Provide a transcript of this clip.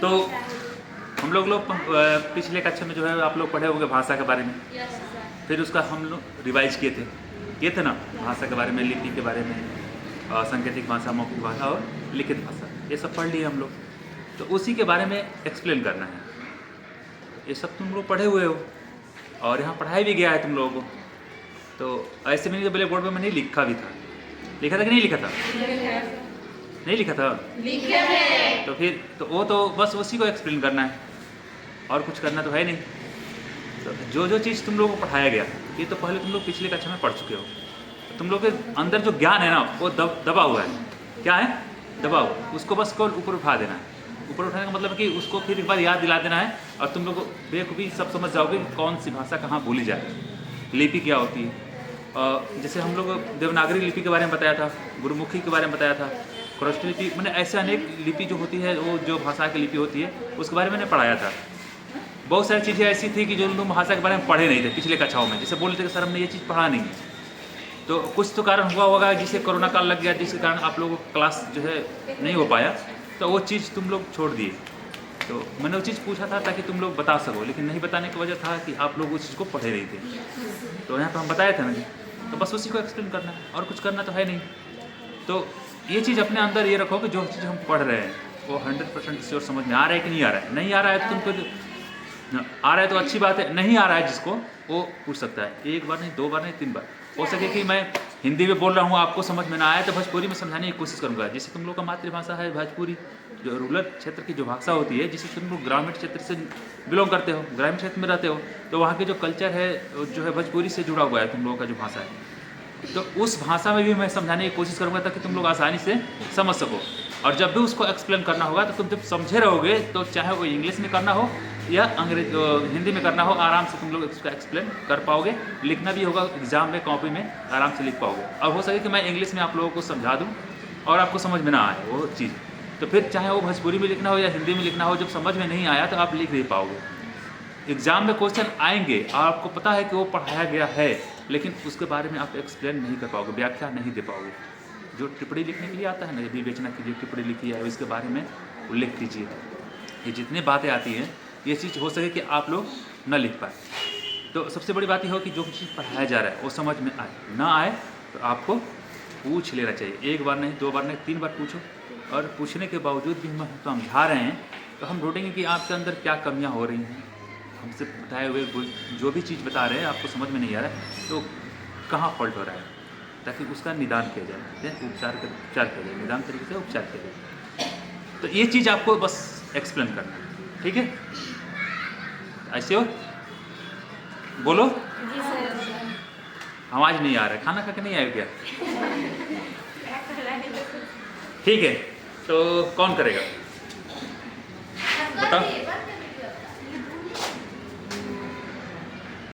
तो हम लोग पिछले कक्षा में जो है आप लोग पढ़े होंगे भाषा के बारे में, फिर उसका हम लोग रिवाइज किए थे ना, भाषा के बारे में, लिपि के बारे में, सांकेतिक भाषा, मौखिक भाषा और लिखित भाषा, ये सब पढ़ लिए हम लोग। तो उसी के बारे में एक्सप्लेन करना है। ये सब तुम लोग पढ़े हुए हो और यहाँ पढ़ाई भी गया है तुम लोगों को। तो ऐसे में ब्लैक बोर्ड पर मैंने लिखा भी था, लिखा था कि नहीं लिखा था? नहीं लिखा था? लिखा है। तो फिर तो वो तो बस उसी को एक्सप्लेन करना है और कुछ करना तो है नहीं। तो जो जो चीज़ तुम लोगों को पढ़ाया गया ये तो पहले तुम लोग पिछले कक्षा में पढ़ चुके हो। तो तुम लोग के अंदर जो ज्ञान है ना वो दबा हुआ है। क्या है? दबा हुआ। उसको बस को ऊपर उठा देना है। ऊपर उठाने का मतलब है कि उसको फिर एक बार याद दिला देना है और तुम लोग बेखूबी सब समझ जाओगे कि कौन सी भाषा कहाँ बोली जाए, लिपि क्या होती है। जैसे हम लोग देवनागरी लिपि के बारे में बताया था, गुरुमुखी के बारे में बताया था, खरोष्टी लिपि, मैंने ऐसे अनेक लिपि जो होती है, वो जो भाषा की लिपि होती है उसके बारे में मैंने पढ़ाया था। बहुत सारी चीज़ें ऐसी थी कि जो लोग भाषा के बारे में पढ़े नहीं थे पिछले कक्षाओं में, जैसे बोलते थे सर हमने ये चीज़ पढ़ा नहीं। तो कुछ तो कारण हुआ होगा जिसे कोरोना काल लग गया, जिसके कारण आप लोगों को क्लास जो है नहीं हो पाया, तो वो चीज़ तुम लोग छोड़ दिए। तो मैंने वो चीज़ पूछा था ताकि तुम लोग बता सको, लेकिन नहीं बताने की वजह था कि आप लोग उस चीज़ को पढ़े नहीं थे। तो यहाँ पर हम बताए थे मैंने, तो बस उसी को एक्सप्लेन करना है और कुछ करना तो है नहीं। तो ये चीज़ अपने अंदर ये रखो कि जो चीज़ हम पढ़ रहे हैं वो 100% श्योर समझ में आ रहा है कि नहीं आ रहा है। नहीं आ रहा है तो तुम फिर आ रहा है तो अच्छी बात है, नहीं आ रहा है जिसको वो पूछ सकता है, एक बार नहीं, 2 बार नहीं, 3 बार। हो सके कि मैं हिंदी में बोल रहा हूँ आपको समझ में ना आए तो भोजपुरी में समझाने की कोशिश करूँगा। जैसे तुम लोग का मातृभाषा है भोजपुरी, जो रूरल क्षेत्र की जो भाषा होती है, जिसे तुम लोग ग्रामीण क्षेत्र से बिलोंग करते हो, ग्रामीण क्षेत्र में रहते हो, तो वहाँ के जो कल्चर है जो है भोजपुरी से जुड़ा हुआ है तुम लोगों का जो भाषा है, तो उस भाषा में भी मैं समझाने की कोशिश करूँगा ताकि तुम लोग आसानी से समझ सको। और जब भी उसको एक्सप्लेन करना होगा तो तुम जब समझे रहोगे, तो चाहे वो इंग्लिश में करना हो या हिंदी में करना हो, आराम से तुम लोग उसको एक्सप्लेन कर पाओगे। लिखना भी होगा एग्जाम में, कॉपी में आराम से लिख पाओगे। अब हो सके कि मैं इंग्लिश में आप लोगों को समझा दूँ और आपको समझ में ना आए वो चीज़, तो फिर चाहे वो भोजपुरी में लिखना हो या हिंदी में लिखना हो, जब समझ में नहीं आया तो आप लिख नहीं पाओगे। एग्ज़ाम में क्वेश्चन आएंगे और आपको पता है कि वो पढ़ाया गया है, लेकिन उसके बारे में आप एक्सप्लेन नहीं कर पाओगे, व्याख्या नहीं दे पाओगे। जो टिप्पणी लिखने के लिए आता है ना, यदि विवेचना की जो टिप्पणी लिखी है इसके बारे में उल्लेख कीजिए। ये जितनी बातें आती हैं ये चीज़ हो सके कि आप लोग न लिख पाए। तो सबसे बड़ी बात यह हो कि जो चीज़ पढ़ाया जा रहा है वो समझ में आए, ना आए तो आपको पूछ लेना चाहिए। 1 बार नहीं, 2 बार नहीं, 3 बार पूछो। और पूछने के बावजूद भी हम समझा रहे हैं तो हम ढूंढेंगे कि आपके अंदर क्या कमियाँ हो रही हैं। हमसे बताए हुए जो भी चीज़ बता रहे हैं आपको समझ में नहीं आ रहा है तो कहाँ फॉल्ट हो रहा है, ताकि उसका निदान किया जाए, उपचार किया जाए, निदान तरीके से उपचार किया जाए। तो ये चीज़ आपको बस एक्सप्लेन करना है, ठीक है? ऐसे हो, बोलो। आवाज़ नहीं आ रहा है, खाना खा के नहीं आए क्या? ठीक है, तो कौन करेगा?